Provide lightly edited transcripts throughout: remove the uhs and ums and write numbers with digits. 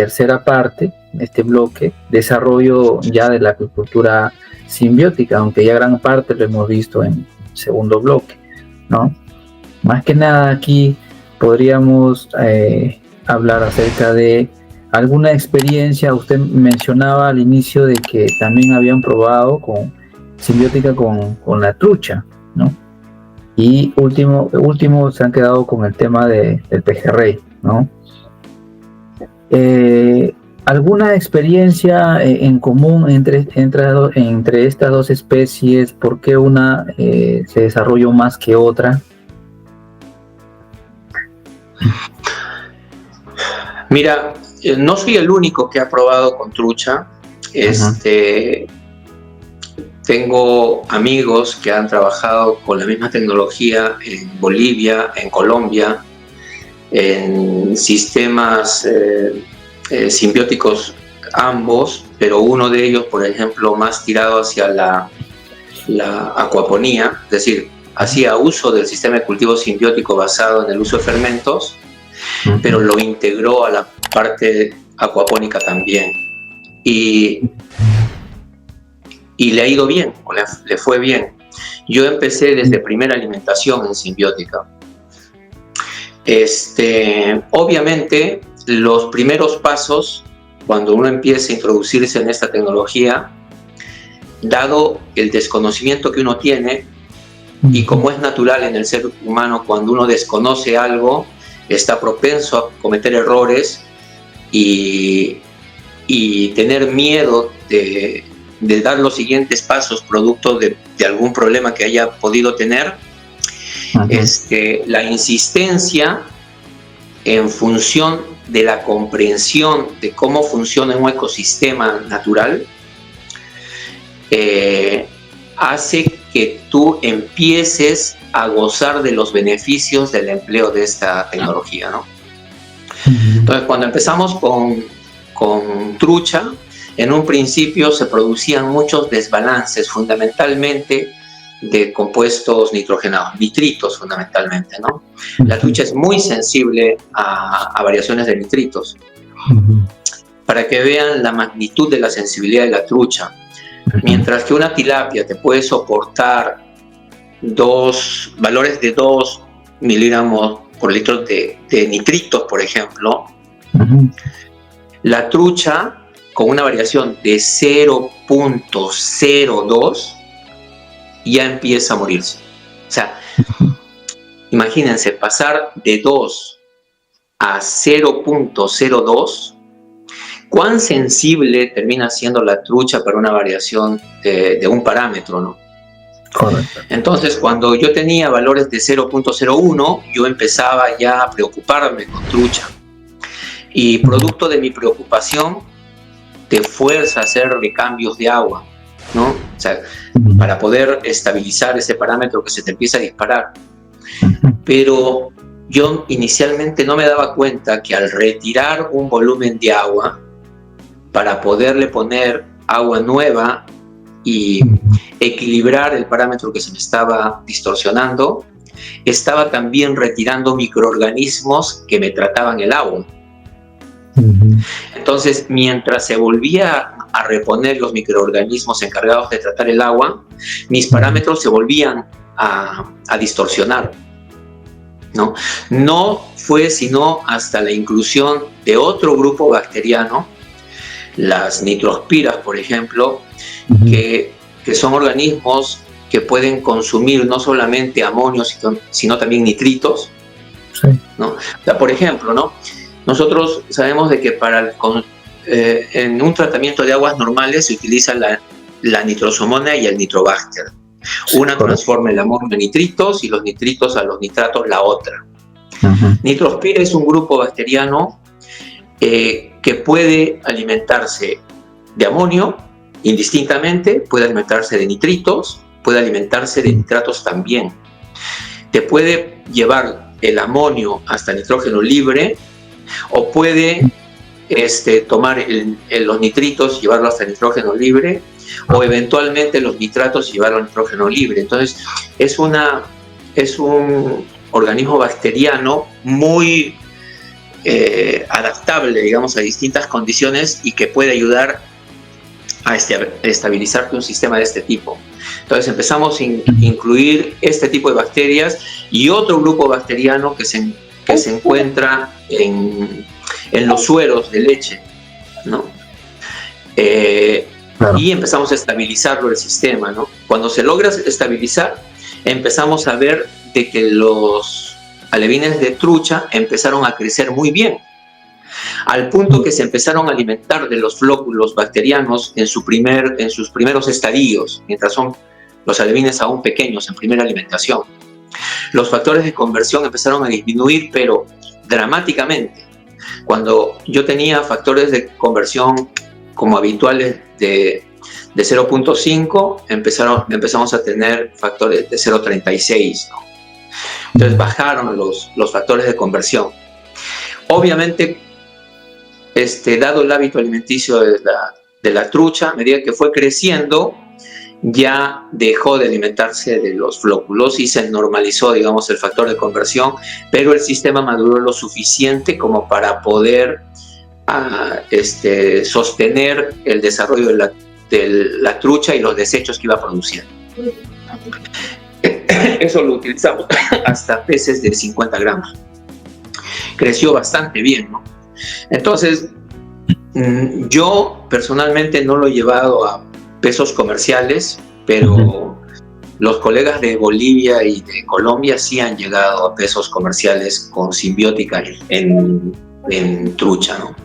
tercera parte, este bloque, desarrollo ya de la agricultura simbiótica, aunque ya gran parte lo hemos visto en el segundo bloque, ¿no? Más que nada aquí podríamos hablar acerca de alguna experiencia. Usted mencionaba al inicio de que también habían probado con simbiótica con la trucha, ¿no? Y último se han quedado con el tema del pejerrey, ¿no? ¿Alguna experiencia en común entre estas dos especies? ¿Por qué una se desarrolló más que otra? Mira, no soy el único que ha probado con trucha. Tengo amigos que han trabajado con la misma tecnología en Bolivia, en Colombia, en sistemas simbióticos ambos, pero uno de ellos, por ejemplo, más tirado hacia la acuaponía, es decir, hacía uso del sistema de cultivo simbiótico basado en el uso de fermentos, pero lo integró a la parte acuapónica también. Y le ha ido bien, o le fue bien. Yo empecé desde primera alimentación en simbiótica. Obviamente, los primeros pasos, cuando uno empieza a introducirse en esta tecnología, dado el desconocimiento que uno tiene, y como es natural en el ser humano, cuando uno desconoce algo, está propenso a cometer errores y tener miedo de dar los siguientes pasos producto de algún problema que haya podido tener. La insistencia en función de la comprensión de cómo funciona un ecosistema natural hace que tú empieces a gozar de los beneficios del empleo de esta tecnología, ¿no? Entonces, cuando empezamos con trucha, en un principio se producían muchos desbalances, fundamentalmente de compuestos nitrogenados, nitritos fundamentalmente, ¿no? La trucha es muy sensible a variaciones de nitritos. Para que vean la magnitud de la sensibilidad de la trucha, mientras que una tilapia te puede soportar valores de 2 miligramos por litro de nitritos, por ejemplo, la trucha con una variación de 0.02 ya empieza a morirse. O sea, imagínense, pasar de 2 a 0.02, ¿cuán sensible termina siendo la trucha para una variación de un parámetro, ¿no? Correcto. Entonces, cuando yo tenía valores de 0.01, yo empezaba ya a preocuparme con trucha. Y producto de mi preocupación, te fuerza a hacer recambios de agua, ¿no? O sea, para poder estabilizar ese parámetro que se te empieza a disparar. Pero yo inicialmente no me daba cuenta que al retirar un volumen de agua para poderle poner agua nueva y equilibrar el parámetro que se me estaba distorsionando, estaba también retirando microorganismos que me trataban el agua. Entonces, mientras se volvía a reponer los microorganismos encargados de tratar el agua, mis parámetros se volvían a distorsionar, ¿no? No fue sino hasta la inclusión de otro grupo bacteriano, las nitrospiras, por ejemplo, que son organismos que pueden consumir no solamente amonio, sino también nitritos, ¿no? O sea, por ejemplo, ¿no? Nosotros sabemos de que en un tratamiento de aguas normales se utiliza la nitrosomona y el nitrobacter. Una transforma el amonio en nitritos y los nitritos a los nitratos la otra. Nitrospira es un grupo bacteriano que puede alimentarse de amonio indistintamente, puede alimentarse de nitritos, puede alimentarse de nitratos también. Te puede llevar el amonio hasta nitrógeno libre, o puede tomar los nitritos y llevarlo hasta nitrógeno libre, o eventualmente los nitratos y llevarlo a nitrógeno libre. Entonces es un organismo bacteriano muy adaptable, digamos, a distintas condiciones y que puede ayudar a estabilizar un sistema de este tipo. Entonces empezamos a incluir este tipo de bacterias y otro grupo bacteriano que se encuentra en los sueros de leche, ¿no? Claro. Y empezamos a estabilizarlo el sistema, ¿no? Cuando se logra estabilizar, empezamos a ver de que los alevines de trucha empezaron a crecer muy bien, al punto que se empezaron a alimentar de los flóculos bacterianos en sus primeros estadios, mientras son los alevines aún pequeños en primera alimentación. Los factores de conversión empezaron a disminuir, pero dramáticamente. Cuando yo tenía factores de conversión como habituales de 0.5, empezamos a tener factores de 0.36, ¿no? Entonces bajaron los factores de conversión. Obviamente, dado el hábito alimenticio de la trucha, a medida que fue creciendo, ya dejó de alimentarse de los flóculos y se normalizó, digamos, el factor de conversión, pero el sistema maduró lo suficiente como para poder sostener el desarrollo de la trucha y los desechos que iba produciendo. Eso lo utilizamos hasta peces de 50 gramos. Creció bastante bien, ¿no? Entonces, yo personalmente no lo he llevado a pesos comerciales, pero los colegas de Bolivia y de Colombia sí han llegado a pesos comerciales con simbiótica en trucha, ¿no?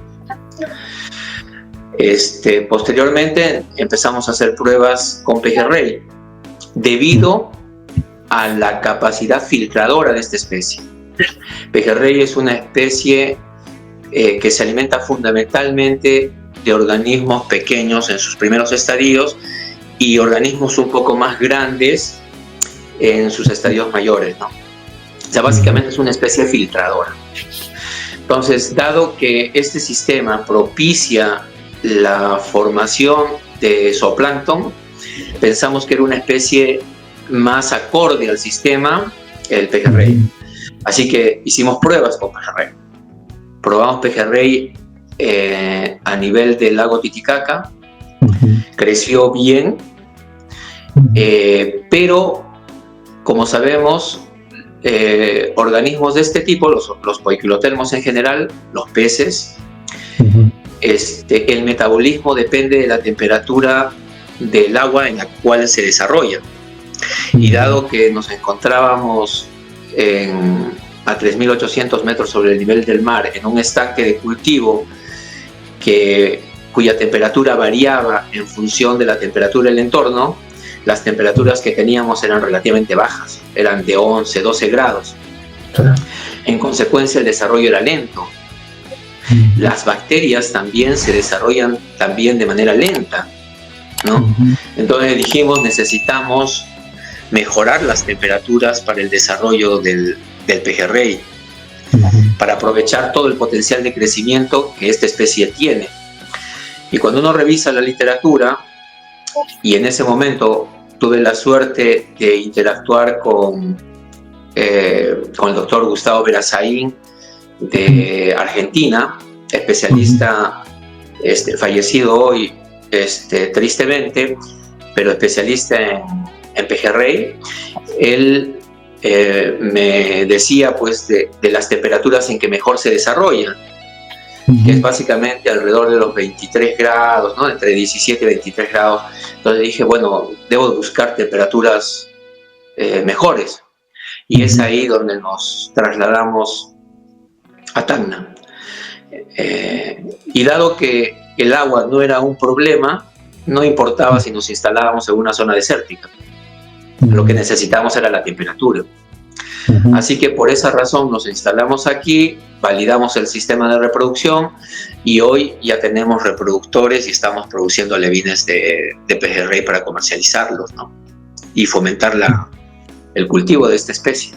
Posteriormente empezamos a hacer pruebas con pejerrey debido a la capacidad filtradora de esta especie. Pejerrey es una especie que se alimenta fundamentalmente de organismos pequeños en sus primeros estadios y organismos un poco más grandes en sus estadios mayores, ¿no? O sea, básicamente es una especie filtradora. Entonces, dado que este sistema propicia la formación de zooplancton, pensamos que era una especie más acorde al sistema, el pejerrey. Así que hicimos pruebas con pejerrey. Probamos pejerrey a nivel del lago Titicaca, creció bien, pero como sabemos, organismos de este tipo, los poikilotelmos en general, los peces, el metabolismo depende de la temperatura del agua en la cual se desarrolla. Y dado que nos encontrábamos a 3.800 metros sobre el nivel del mar, en un estanque de cultivo cuya temperatura variaba en función de la temperatura del entorno, las temperaturas que teníamos eran relativamente bajas, eran de 11, 12 grados. En consecuencia, el desarrollo era lento. Las bacterias también se desarrollan también de manera lenta, ¿no? Entonces dijimos, necesitamos mejorar las temperaturas para el desarrollo del pejerrey, para aprovechar todo el potencial de crecimiento que esta especie tiene. Y cuando uno revisa la literatura, y en ese momento tuve la suerte de interactuar con el doctor Gustavo Verazaín de Argentina, especialista fallecido hoy tristemente, pero especialista en pejerrey. Él me decía pues de las temperaturas en que mejor se desarrollan, que es básicamente alrededor de los 23 grados, ¿no? Entre 17 y 23 grados. Entonces dije, bueno, debo buscar temperaturas mejores. Y es ahí donde nos trasladamos a Tacna. Y dado que el agua no era un problema, no importaba si nos instalábamos en una zona desértica. Lo que necesitábamos era la temperatura. Así que por esa razón nos instalamos aquí, validamos el sistema de reproducción y hoy ya tenemos reproductores y estamos produciendo alevines de pejerrey para comercializarlos, ¿no? Y fomentar el cultivo de esta especie.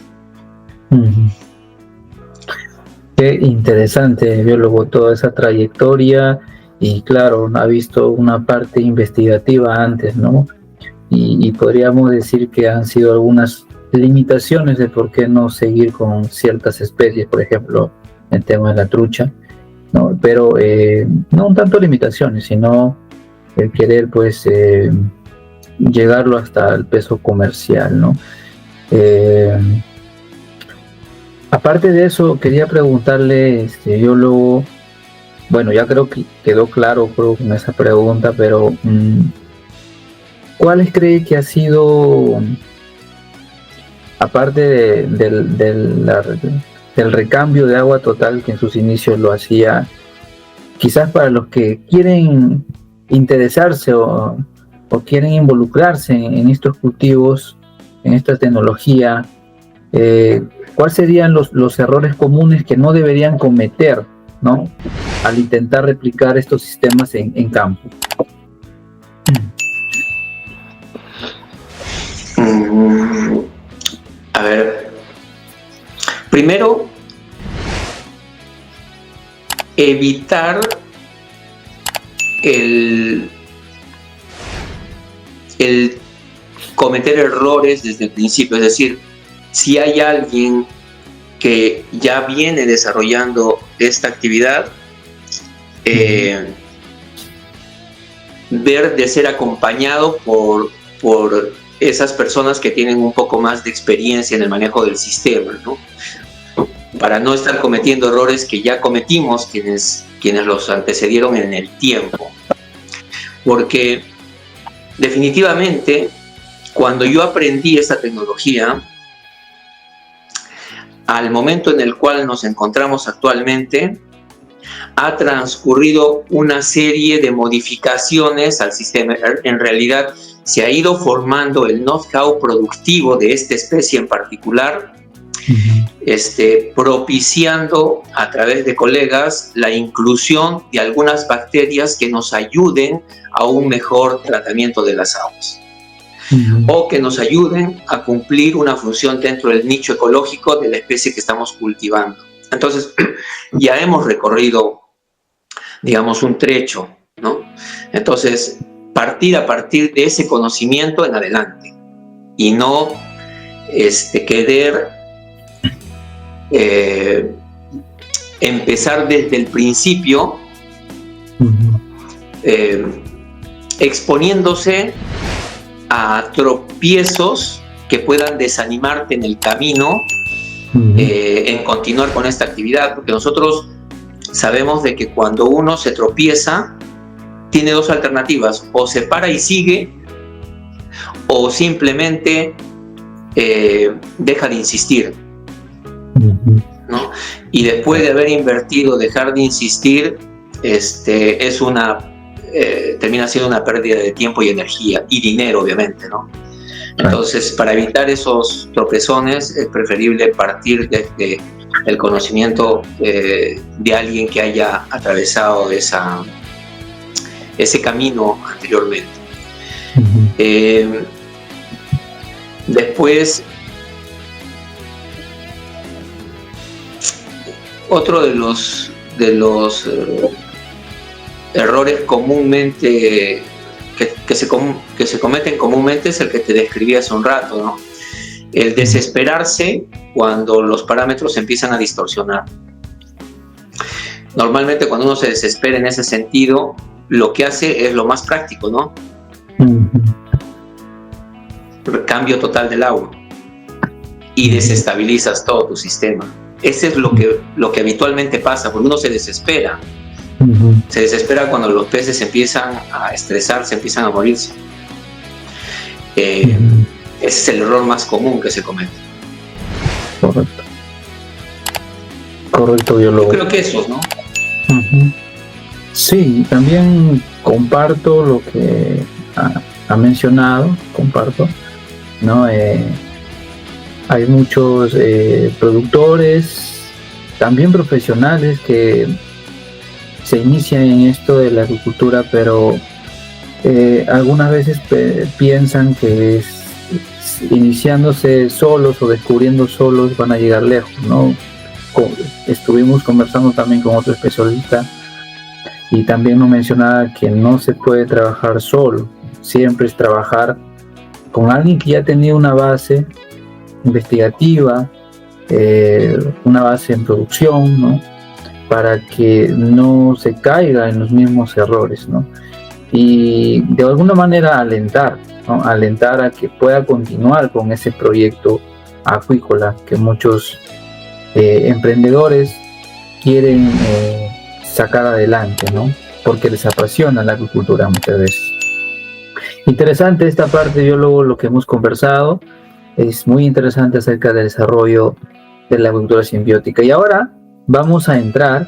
Qué interesante, biólogo, toda esa trayectoria y claro, ha visto una parte investigativa antes, ¿no? Y podríamos decir que han sido algunas limitaciones de por qué no seguir con ciertas especies, por ejemplo, el tema de la trucha, ¿no? Pero no un tanto limitaciones, sino el querer pues llegarlo hasta el peso comercial, ¿no? Aparte de eso, quería preguntarle, yo luego, bueno, ya creo que quedó claro con esa pregunta, pero ¿cuáles cree que ha sido, aparte del recambio de agua total que en sus inicios lo hacía, quizás para los que quieren interesarse o quieren involucrarse en estos cultivos, en esta tecnología, ¿cuáles serían los errores comunes que no deberían cometer, ¿no?, al intentar replicar estos sistemas en campo? A ver, primero, evitar el cometer errores desde el principio. Es decir, si hay alguien que ya viene desarrollando esta actividad, ver de ser acompañado por esas personas que tienen un poco más de experiencia en el manejo del sistema, ¿no? Para no estar cometiendo errores que ya cometimos quienes los antecedieron en el tiempo. Porque definitivamente, cuando yo aprendí esta tecnología, al momento en el cual nos encontramos actualmente, ha transcurrido una serie de modificaciones al sistema. En realidad, se ha ido formando el know-how productivo de esta especie en particular, propiciando a través de colegas la inclusión de algunas bacterias que nos ayuden a un mejor tratamiento de las aguas, o que nos ayuden a cumplir una función dentro del nicho ecológico de la especie que estamos cultivando. Entonces, ya hemos recorrido, digamos, un trecho, ¿no? Entonces, partir a partir de ese conocimiento en adelante y no querer empezar desde el principio exponiéndose a tropiezos que puedan desanimarte en el camino en continuar con esta actividad, porque nosotros sabemos de que cuando uno se tropieza tiene dos alternativas: o se para y sigue, o simplemente deja de insistir, ¿no? Y después de haber invertido, dejar de insistir termina siendo una pérdida de tiempo y energía y dinero, obviamente, ¿no? Entonces, para evitar esos tropezones, es preferible partir desde el conocimiento de alguien que haya atravesado ese camino anteriormente. Después, otro de los errores comúnmente que se cometen comúnmente es el que te describí hace un rato, ¿no? El desesperarse cuando los parámetros empiezan a distorsionar. Normalmente, cuando uno se desespera en ese sentido, lo que hace es lo más práctico, ¿no? Cambio total del agua y desestabilizas todo tu sistema. Ese es lo que habitualmente pasa, porque uno se desespera. Se desespera cuando los peces empiezan a estresarse, empiezan a morirse. Ese es el error más común que se comete. Correcto, yo creo que eso, ¿no? Sí, también comparto lo que ha mencionado, ¿no? Hay muchos productores, también profesionales, que se inician en esto de la agricultura, pero algunas veces piensan que iniciándose solos o descubriendo solos van a llegar lejos, ¿no? Estuvimos conversando también con otro especialista y también nos mencionaba que no se puede trabajar solo, siempre es trabajar con alguien que ya ha tenido una base investigativa, una base en producción, ¿no? para que no se caiga en los mismos errores, ¿no? Y de alguna manera alentar, ¿no? Alentar a que pueda continuar con ese proyecto acuícola que muchos emprendedores quieren sacar adelante, ¿no? Porque les apasiona la agricultura muchas veces. Interesante esta parte, biólogo, lo que hemos conversado. Es muy interesante acerca del desarrollo de la agricultura simbiótica. Y ahora vamos a entrar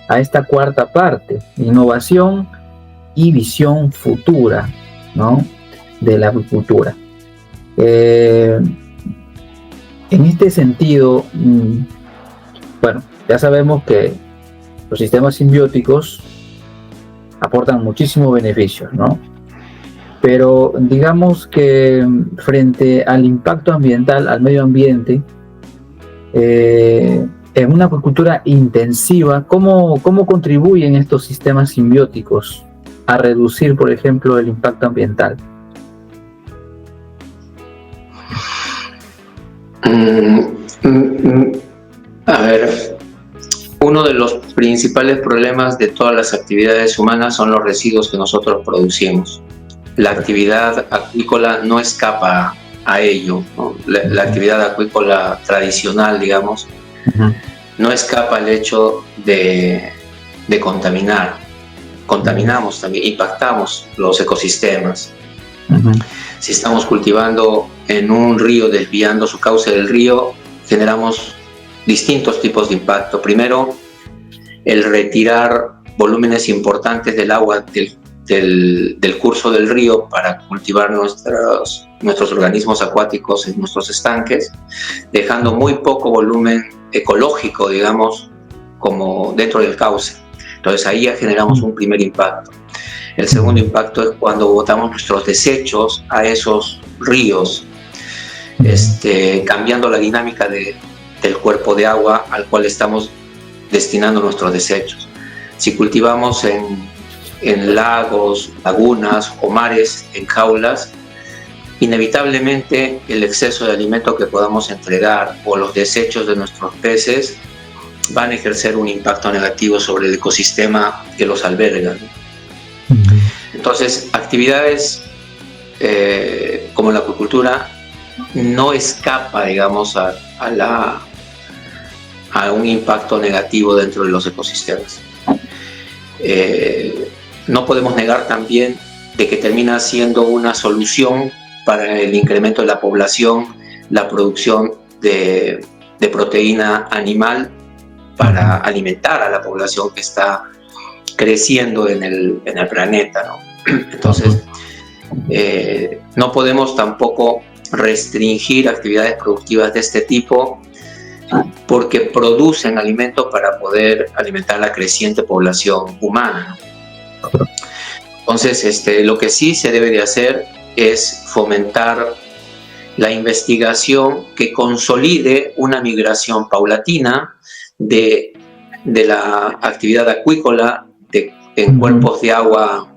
a esta cuarta parte, innovación y visión futura, ¿no? De la agricultura. En este sentido, bueno, ya sabemos que los sistemas simbióticos aportan muchísimos beneficios, ¿no? Pero digamos que frente al impacto ambiental, al medio ambiente, en una agricultura intensiva, ¿cómo contribuyen estos sistemas simbióticos a reducir, por ejemplo, el impacto ambiental? A ver, uno de los principales problemas de todas las actividades humanas son los residuos que nosotros producimos. La actividad acuícola no escapa a ello, ¿no? La actividad acuícola tradicional, digamos, no escapa al hecho de contaminar. Contaminamos también, impactamos los ecosistemas. Si estamos cultivando en un río, desviando su cauce del río, generamos distintos tipos de impacto. Primero, el retirar volúmenes importantes del agua del curso del río para cultivar nuestros organismos acuáticos en nuestros estanques, dejando muy poco volumen ecológico, digamos, como dentro del cauce. Entonces ahí ya generamos un primer impacto. El segundo impacto es cuando botamos nuestros desechos a esos ríos, cambiando la dinámica del cuerpo de agua al cual estamos destinando nuestros desechos. Si cultivamos en lagos, lagunas o mares, en jaulas, inevitablemente el exceso de alimento que podamos entregar o los desechos de nuestros peces van a ejercer un impacto negativo sobre el ecosistema que los alberga, ¿no? Entonces, actividades como la acuicultura no escapa, digamos, a un impacto negativo dentro de los ecosistemas. No podemos negar también de que termina siendo una solución para el incremento de la población, la producción de proteína animal para alimentar a la población que está creciendo en el planeta, ¿no? Entonces, no podemos tampoco restringir actividades productivas de este tipo porque producen alimento para poder alimentar a la creciente población humana, ¿no? Entonces, lo que sí se debe de hacer es fomentar la investigación que consolide una migración paulatina de la actividad acuícola en cuerpos de agua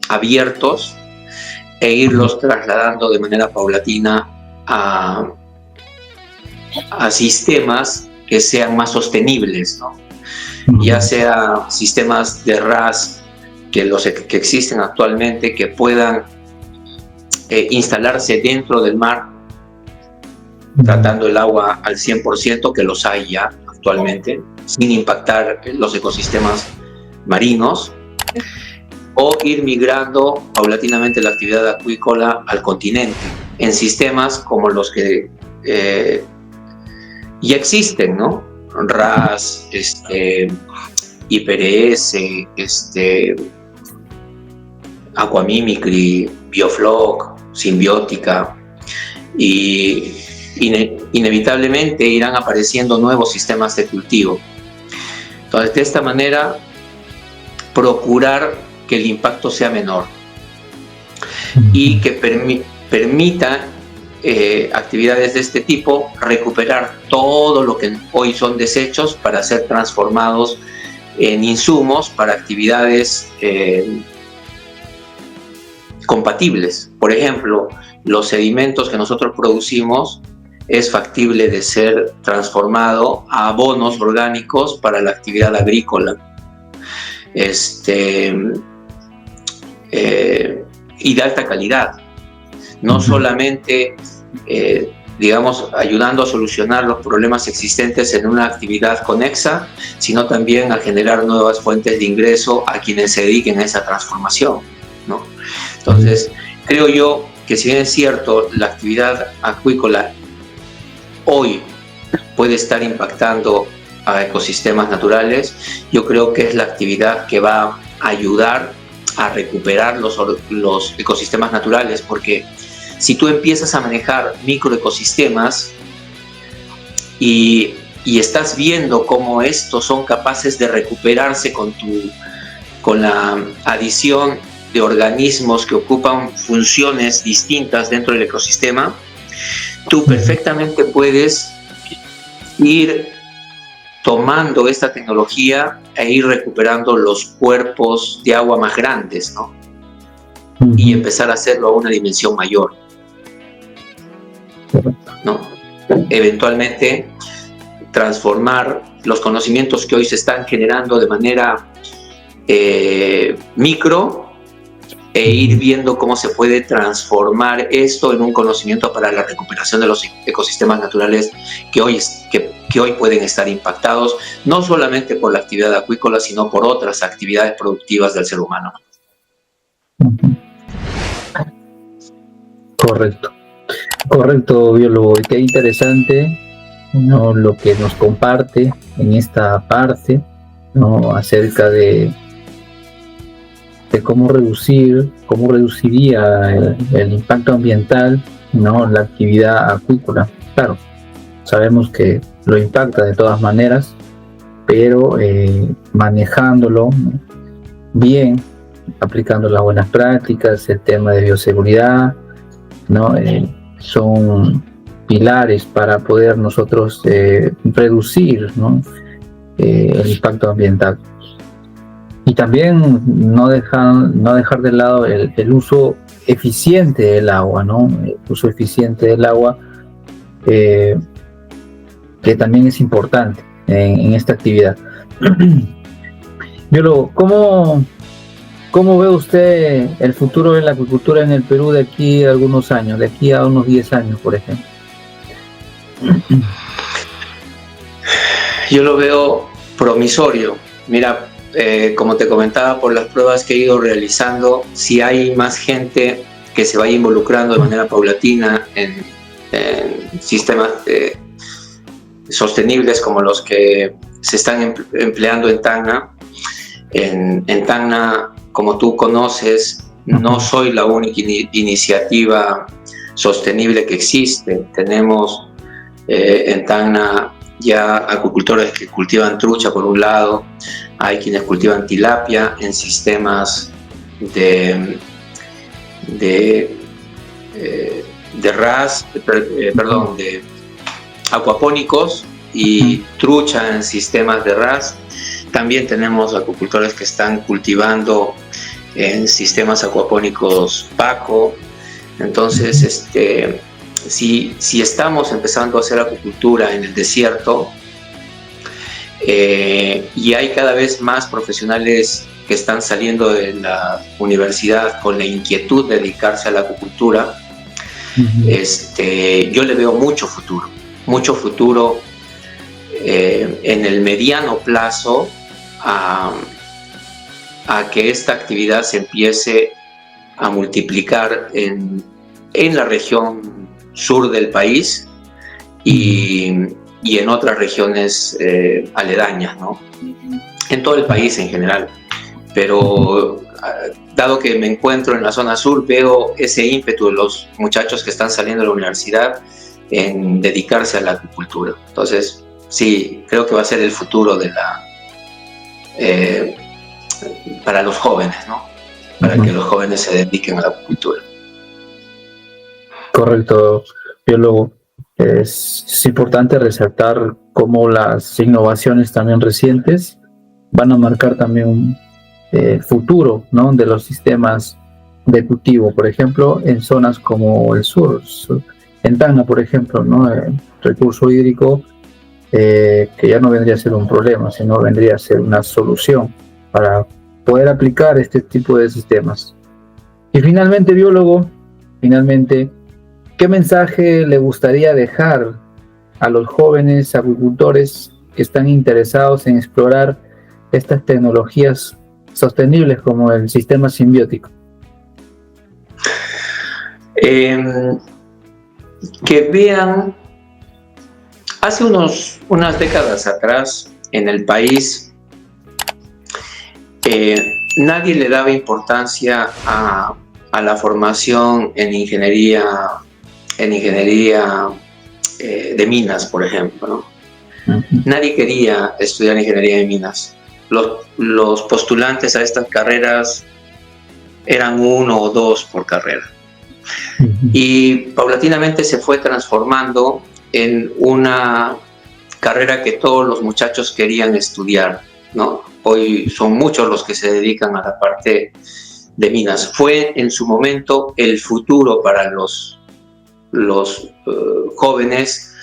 abiertos e irlos trasladando de manera paulatina a sistemas que sean más sostenibles, ¿no? Ya sea sistemas de RAS que existen actualmente, que puedan instalarse dentro del mar, tratando el agua al 100%, que los hay ya actualmente, sin impactar los ecosistemas marinos, o ir migrando paulatinamente la actividad acuícola al continente, en sistemas como los que ya existen, ¿no? RAS, IPRS, Aquamimicry, Biofloc, Simbiótica, y inevitablemente irán apareciendo nuevos sistemas de cultivo. Entonces, de esta manera, procurar que el impacto sea menor y que permita actividades de este tipo recuperar todo lo que hoy son desechos para ser transformados en insumos para actividades compatibles. Por ejemplo, los sedimentos que nosotros producimos es factible de ser transformado a abonos orgánicos para la actividad agrícola. Y de alta calidad, no solamente digamos, ayudando a solucionar los problemas existentes en una actividad conexa, sino también a generar nuevas fuentes de ingreso a quienes se dediquen a esa transformación, ¿no? Entonces, creo yo que si bien es cierto, la actividad acuícola hoy puede estar impactando a ecosistemas naturales, yo creo que es la actividad que va a ayudar a recuperar los ecosistemas naturales, porque si tú empiezas a manejar microecosistemas y estás viendo cómo estos son capaces de recuperarse con la adición de organismos que ocupan funciones distintas dentro del ecosistema, tú perfectamente puedes ir tomando esta tecnología e ir recuperando los cuerpos de agua más grandes, ¿no? Y empezar a hacerlo a una dimensión mayor, ¿no? Eventualmente transformar los conocimientos que hoy se están generando de manera micro e ir viendo cómo se puede transformar esto en un conocimiento para la recuperación de los ecosistemas naturales que hoy pueden estar impactados no solamente por la actividad acuícola, sino por otras actividades productivas del ser humano. Correcto, biólogo. Y qué interesante, ¿no?, lo que nos comparte en esta parte, ¿no?, acerca de cómo reduciría el impacto ambiental, ¿no?, la actividad acuícola. Claro, sabemos que lo impacta de todas maneras, pero manejándolo bien, aplicando las buenas prácticas, el tema de bioseguridad, ¿no?, son pilares para poder nosotros reducir, ¿no?, el impacto ambiental. Y también no dejar de lado el uso eficiente del agua, ¿no? El uso eficiente del agua, que también es importante en esta actividad. Biólogo, ¿cómo ve usted el futuro de la acuicultura en el Perú de aquí a algunos años, de aquí a unos 10 años, por ejemplo? Yo lo veo promisorio. Mira, como te comentaba, por las pruebas que he ido realizando, si hay más gente que se vaya involucrando de manera paulatina en sistemas sostenibles como los que se están empleando en Tacna. En Tacna, como tú conoces, no soy la única iniciativa sostenible que existe. Tenemos en Tacna ya acuicultores que cultivan trucha por un lado, hay quienes cultivan tilapia en sistemas de acuapónicos y trucha en sistemas de RAS. También tenemos acuicultores que están cultivando en sistemas acuapónicos PACO. Entonces, si estamos empezando a hacer acuicultura en el desierto, y hay cada vez más profesionales que están saliendo de la universidad con la inquietud de dedicarse a la acuicultura, yo le veo mucho futuro en el mediano plazo a que esta actividad se empiece a multiplicar en la región sur del país y en otras regiones aledañas, ¿no? En todo el país en general. Pero dado que me encuentro en la zona sur, veo ese ímpetu de los muchachos que están saliendo de la universidad en dedicarse a la acuicultura. Entonces, sí, creo que va a ser el futuro de para los jóvenes, ¿no? Para que los jóvenes se dediquen a la acuicultura. Correcto, biólogo. Es importante resaltar cómo las innovaciones también recientes van a marcar también un futuro, ¿no?, de los sistemas de cultivo, por ejemplo, en zonas como el sur, en Tacna, por ejemplo, ¿no? El recurso hídrico, que ya no vendría a ser un problema, sino vendría a ser una solución para poder aplicar este tipo de sistemas. Y finalmente, biólogo, ¿qué mensaje le gustaría dejar a los jóvenes acuicultores que están interesados en explorar estas tecnologías sostenibles como el sistema simbiótico? Que vean, hace unas décadas atrás en el país, nadie le daba importancia a la formación en ingeniería de minas, por ejemplo, ¿no? Nadie quería estudiar ingeniería de minas. Los postulantes a estas carreras eran 1 o 2 por carrera. Y paulatinamente se fue transformando en una carrera que todos los muchachos querían estudiar, ¿no? Hoy son muchos los que se dedican a la parte de minas. Fue en su momento el futuro para los jóvenes,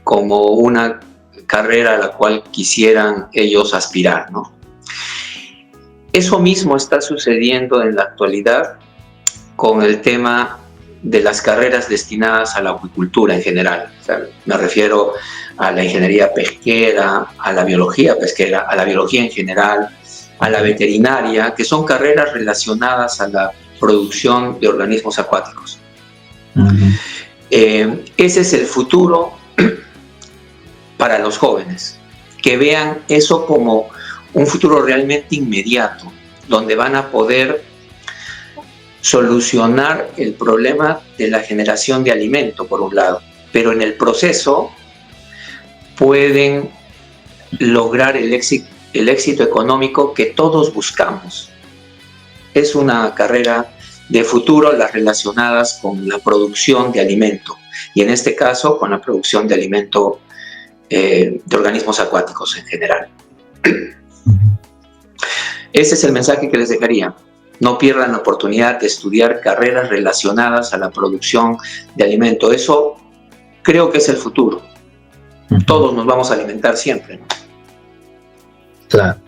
como una carrera a la cual quisieran ellos aspirar, ¿no? Eso mismo está sucediendo en la actualidad con el tema de las carreras destinadas a la acuicultura en general. O sea, me refiero a la ingeniería pesquera, a la biología pesquera, a la biología en general, a la veterinaria, que son carreras relacionadas a la producción de organismos acuáticos. Ese es el futuro para los jóvenes, que vean eso como un futuro realmente inmediato, donde van a poder solucionar el problema de la generación de alimento, por un lado, pero en el proceso pueden lograr el éxito económico que todos buscamos. Es una carrera de futuro, las relacionadas con la producción de alimento, y en este caso con la producción de alimento de organismos acuáticos en general. Ese es el mensaje que les dejaría. No pierdan la oportunidad de estudiar carreras relacionadas a la producción de alimento. Eso creo que es el futuro. Todos nos vamos a alimentar siempre, ¿no? Claro.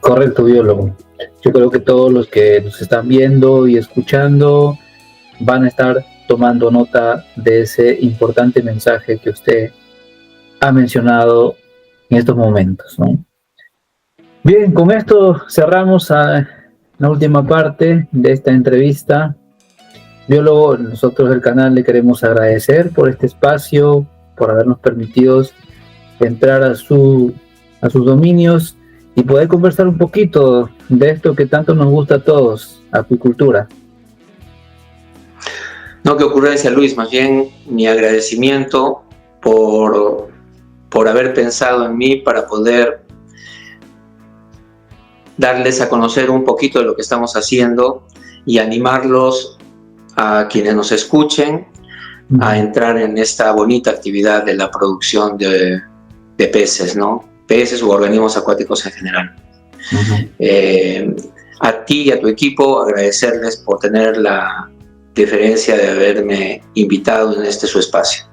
Correcto, biólogo. Yo creo que todos los que nos están viendo y escuchando van a estar tomando nota de ese importante mensaje que usted ha mencionado en estos momentos, ¿no? Bien, con esto cerramos la última parte de esta entrevista. Biólogo, nosotros del canal le queremos agradecer por este espacio, por habernos permitido entrar a sus dominios y poder conversar un poquito de esto que tanto nos gusta a todos, acuicultura. No, qué ocurrencia, Luis, más bien mi agradecimiento por haber pensado en mí para poder darles a conocer un poquito de lo que estamos haciendo y animarlos a quienes nos escuchen a entrar en esta bonita actividad de la producción de peces, ¿no? Peces u organismos acuáticos en general. A ti y a tu equipo agradecerles por tener la deferencia de haberme invitado en su espacio.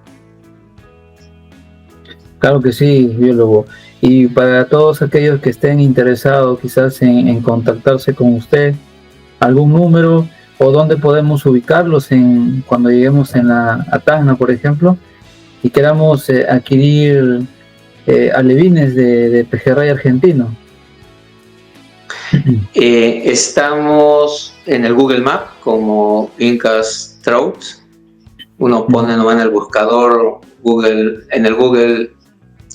Claro que sí, biólogo. Y para todos aquellos que estén interesados quizás en contactarse con usted, algún número o dónde podemos ubicarlos cuando lleguemos a Tacna, por ejemplo, y queramos adquirir alevines de pejerrey argentino. Estamos en el Google Map como Incas Trout. Uno pone nomás en el buscador en el Google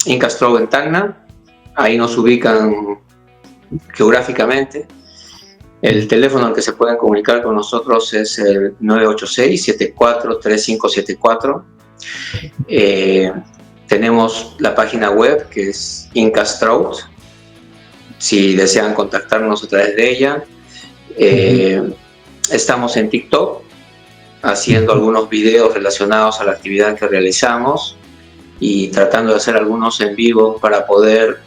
Incas Trout en Tacna. Ahí nos ubican geográficamente. El teléfono al que se pueden comunicar con nosotros es el 986-743574. Tenemos la página web que es Incas Trout, si desean contactarnos a través de ella. Estamos en TikTok haciendo algunos videos relacionados a la actividad que realizamos y tratando de hacer algunos en vivo para poder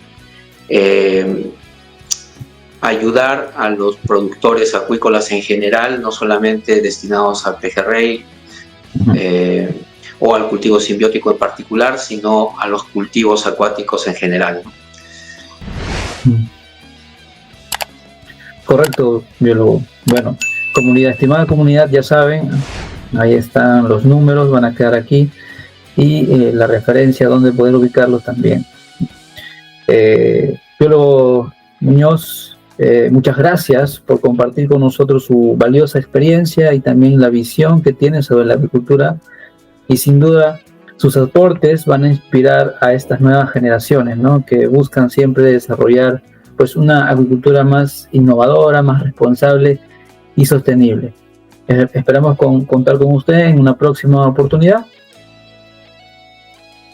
ayudar a los productores acuícolas en general, no solamente destinados al pejerrey, o al cultivo simbiótico en particular, sino a los cultivos acuáticos en general, ¿no? Correcto, biólogo. Bueno, estimada comunidad, ya saben, ahí están los números, van a quedar aquí, y la referencia a donde poder ubicarlos también. Biólogo Muñoz, muchas gracias por compartir con nosotros su valiosa experiencia y también la visión que tiene sobre la agricultura, y sin duda sus aportes van a inspirar a estas nuevas generaciones, ¿no?, que buscan siempre desarrollar pues una agricultura más innovadora, más responsable y sostenible. Esperamos contar con usted en una próxima oportunidad.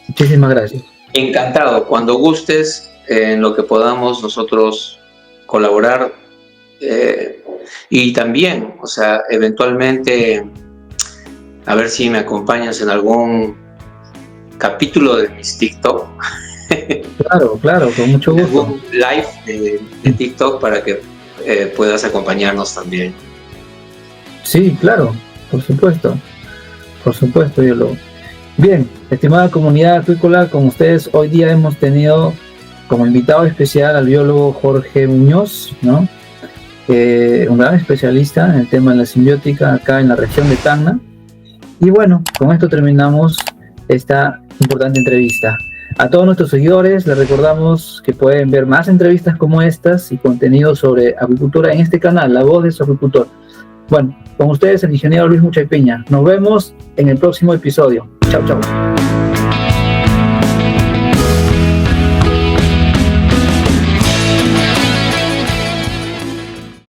Muchísimas gracias. Encantado, cuando gustes, en lo que podamos nosotros colaborar, y también, o sea, eventualmente a ver si me acompañas en algún capítulo de mis TikTok. Claro, con mucho gusto. Un live de TikTok para que puedas acompañarnos también. Sí, claro, por supuesto, biólogo. Bien, estimada comunidad acuícola, con ustedes hoy día hemos tenido como invitado especial al biólogo Jorge Muñoz, ¿no? Un gran especialista en el tema de la simbiótica acá en la región de Tacna. Y bueno, con esto terminamos esta importante entrevista. A todos nuestros seguidores les recordamos que pueden ver más entrevistas como estas y contenido sobre agricultura en este canal, La Voz de su Agricultor. Bueno, con ustedes el ingeniero Luis Muchaypiña. Nos vemos en el próximo episodio. Chau.